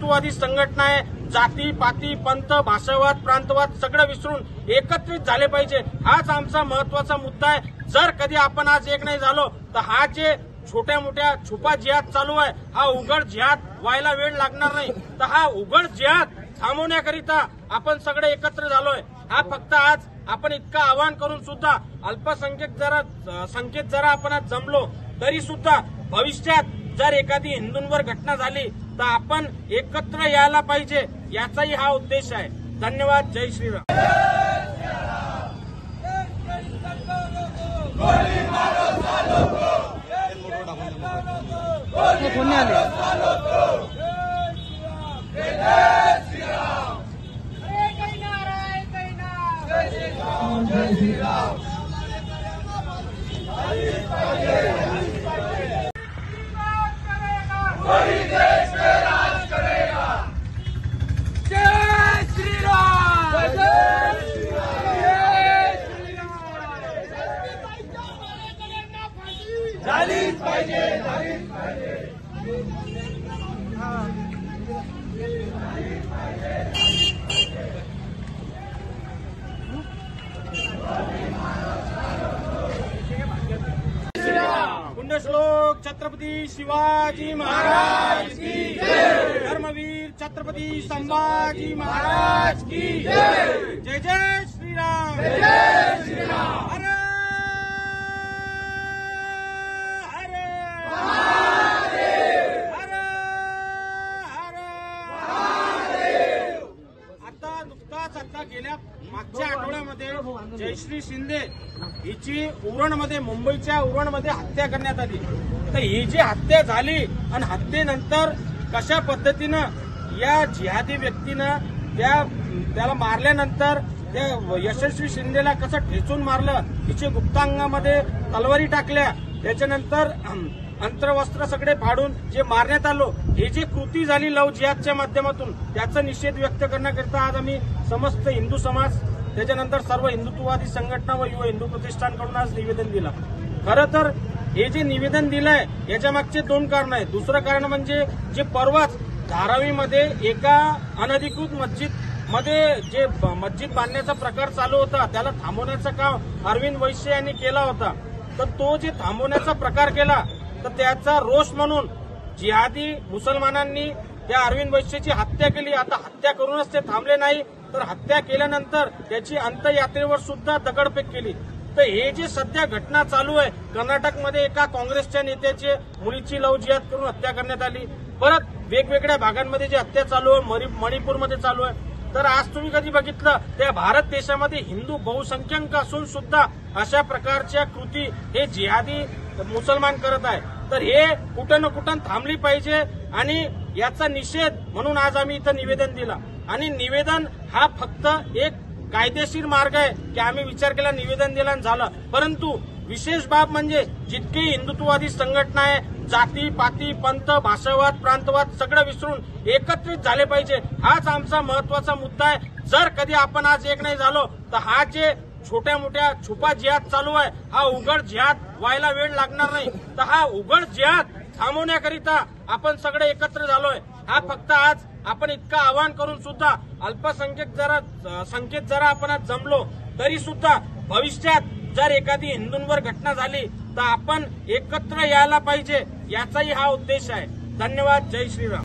हिंदुत्ववादी संघटना आहे, जाती पाती पंथ भाषावाद प्रांतवाद सगळं विसरून एकत्रित झाले पाहिजे, हाच आमचा महत्वाचा मुद्दा आहे। जर कधी आपण आज एक नाही झालो तर हा जे छोट्या मोठ्या छुपा जिहाद चालू आहे हा उघड जिहाद व्हायला वेळ लागणार नाही। तर हा उघड जिहाद थांबवण्याकरिता आपण सगळे एकत्र झालोय। हा फक्त आज आपण इतकं आवाहन करून सुद्धा संख्येत जरा आपण आज जमलो तरी सुद्धा भविष्यात जर एखादी हिंदूंवर घटना झाली तर आपण एकत्र यायला पाहिजे, याचाही हा उद्देश आहे। धन्यवाद। जय श्रीराम। पुण्यश्लोक छत्रपती शिवाजी महाराज की जय। धर्मवीर छत्रपती संभाजी महाराज की जय। जय जय श्रीराम। जय जय श्रीराम। हर हर महादेव। हर हर महादेव। आता नुकताच गेल्या मागच्या आठवड्यामध्ये जयश्री शिंदे हिची उरणमध्ये मुंबईच्या उरणमध्ये हत्या करण्यात आली। तर ही जी हत्या झाली आणि हत्येनंतर कशा पद्धतीनं या जिहादी व्यक्तीनं त्याला मारल्यानंतर त्या यशस्वी शिंदेला कसं ठेचून मारलं, हिचे गुप्तांगामध्ये तलवारी टाकल्या, त्याच्यानंतर अंतर्वस्त्र सगळे फाडून जे मारण्यात आलो, ही जी कृती झाली लव जिहादच्या माध्यमातून त्याचा निषेध व्यक्त करण्याकरिता आज आम्ही समस्त हिंदू समाज त्याच्यानंतर सर्व हिंदुत्ववादी संघटना व युवा हिंदू प्रतिष्ठानकडून आज निवेदन दिलं। खरं तर हे जे निवेदन दिलंय याच्या मागचे दोन कारण आहेत। दुसरं कारण म्हणजे जे परवाच धारावीमध्ये एका अनधिकृत मस्जिदमध्ये जे मस्जिद बांधण्याचा प्रकार चालू होता त्याला थांबवण्याचं काम अरविंद वैश्य यांनी केला होता। तर तो जे थांबवण्याचा प्रकार केला तर त्याचा रोष म्हणून जिहादी मुसलमानांनी त्या अरविंद वैश्यची हत्या केली। आता हत्या करूनच ते थांबले नाही तर हत्या केल्यानंतर त्याची अंत्ययात्रेवर सुद्धा दगडफेक केली। तर हे जे सध्या घटना चालू आहे, कर्नाटकमध्ये एका काँग्रेसच्या नेत्याची मुलीची लव जिहाद करून हत्या करण्यात आली, परत वेगवेगळ्या भागांमध्ये जी हत्या चालू आहे मणिपूरमध्ये चालू आहे। तर आज तुम्ही कधी बघितलं त्या भारत देशामध्ये हिंदू बहुसंख्याक असून सुद्धा अशा प्रकारच्या कृती हे जिहादी मुसलमान करत आहे। तर हे कुठं ना कुठं थांबली पाहिजे आणि याचा निषेध म्हणून आज आम्ही इथं निवेदन दिला। आणि निवेदन हा फक्त एक कायदेशीर मार्ग आहे की आम्ही विचार केला निवेदन दिलं आणि झालं, परंतु विशेष बाब म्हणजे जितकी हिंदुत्ववादी संघटना आहे, जाती पाती पंथ भाषावाद प्रांतवाद सगळं विसरून एकत्रित झाले पाहिजे, हाच आमचा महत्वाचा मुद्दा आहे। जर कधी आपण आज एक नाही झालो तर हा जे छोट्या मोठ्या छुपा जिहाद चालू आहे हा उघड जिहाद व्हायला वेळ लागणार नाही। तर हा उघड जिहाद थांबवण्याकरिता आपण सगळे एकत्र झालोय। हा फक्त आज आपण इतकं आवाहन करून सुद्धा संख्येत जरा आपण आज जमलो तरी सुद्धा भविष्यात जर एखादी हिंदूंवर घटना झाली तर आपण एकत्र यायला पाहिजे, याचाही हा उद्देश आहे। धन्यवाद। जय श्रीराम।